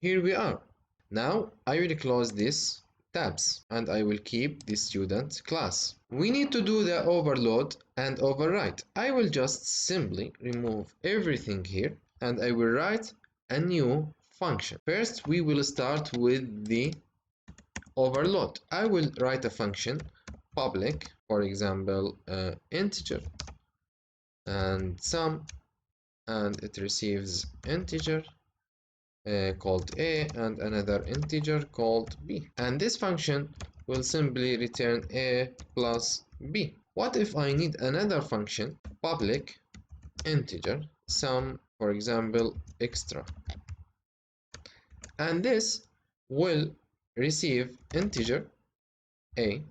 here we are. Now I will close this tabs and I will keep the student class. We need to do the overload and override. I will just simply remove everything here and I will write a new function. First we will start with the overload. I will write a function public, for example integer and sum, and it receives integer called a and another integer called b, and this function will simply return a plus b. What if I need another function public integer sum, for example extra, and this will receive integer a,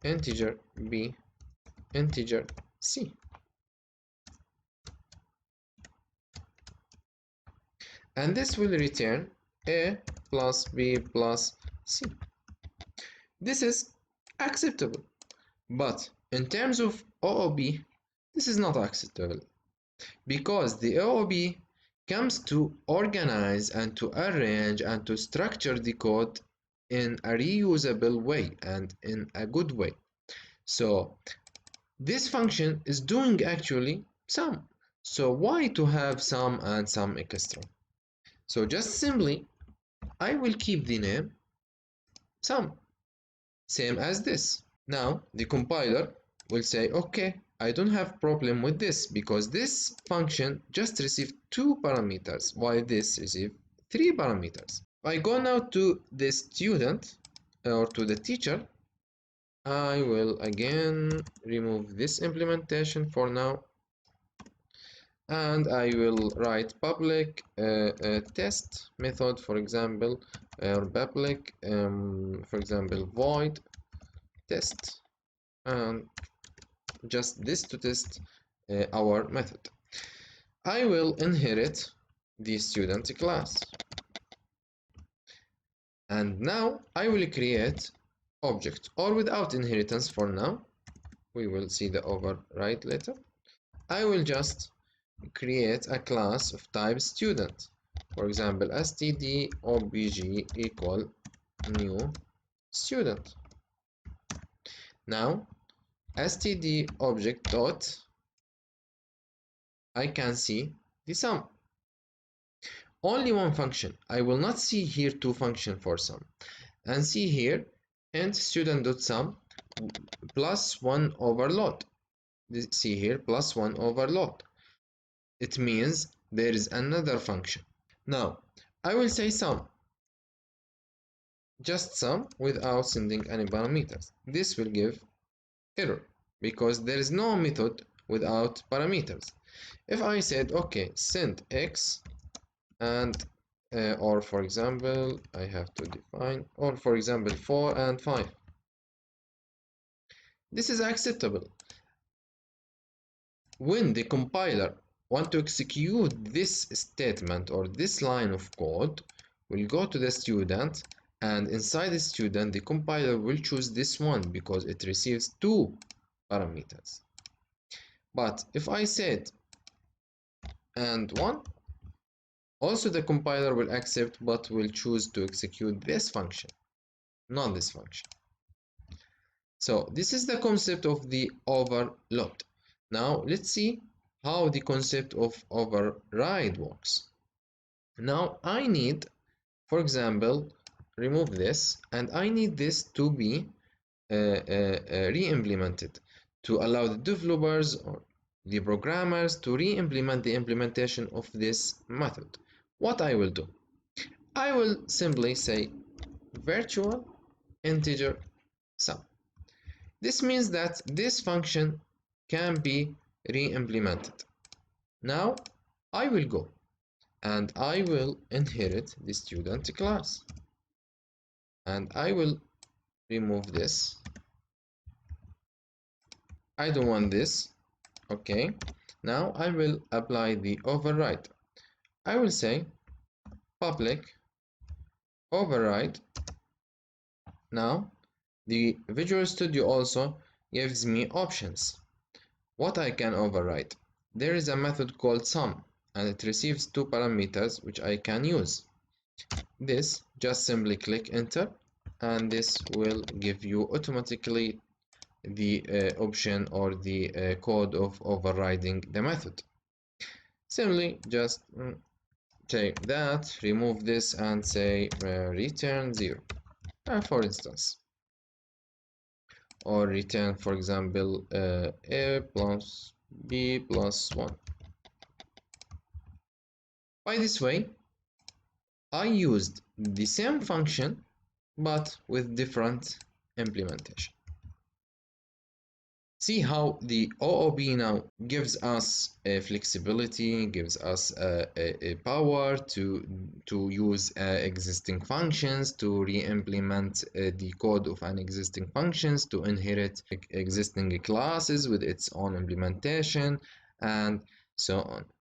integer b, integer c, and this will return a plus b plus c. This is acceptable, but in terms of OOB, this is not acceptable because the OOB comes to organize and to arrange and to structure the code in a reusable way and in a good way. So this function is doing actually sum. So why to have sum and sum extra? So just simply I will keep the name sum, same as this. Now the compiler will say, okay, I don't have problem with this because this function just received 2 parameters while this received 3 parameters. If I go now to the student or to the teacher, I will again remove this implementation for now, and I will write public test method, for example, or public for example void test, and just this to test our method. I will inherit the student class, and now I will create object, or without inheritance for now, we will see the override later. I will just create a class of type student, for example std obj equal new student. Now std object dot, I can see the sum, only one function. I will not see here 2 functions for sum, and see here int student.sum plus 1 overload. See here plus 1 overload. It means there is another function. Now I will say sum, just sum without sending any parameters. This will give error because there is no method without parameters. If I said okay, send x and or for example I have to define, or for example 4 and 5, this is acceptable. When the compiler want to execute this statement or this line of code, we'll go to the student, and inside the student the compiler will choose this one because it receives 2 parameters. But if I said and 1, also the compiler will accept but will choose to execute this function, not this function. So this is the concept of the overload. Now let's see how the concept of override works. Now I need, for example, remove this, and I need this to be re-implemented to allow the developers or the programmers to re-implement the implementation of this method. What I will do, I will simply say virtual integer sum. This means that this function can be re-implemented. Now I will go and I will inherit the student class, and I will remove this. I don't want this. Okay, now I will apply the override. I will say public override. Now the Visual Studio also gives me options what I can override. There is a method called sum, and it receives 2 parameters which I can use. this, just simply click enter, and this will give you automatically the option or the code of overriding the method. Simply just take that, remove this, and say return 0, for instance, or return, for example, a plus b plus 1. By this way, I used the same function but with different implementation. See how the OOP now gives us a flexibility, gives us a power to use existing functions, to re-implement the code of an existing functions, to inherit existing classes with its own implementation, and so on.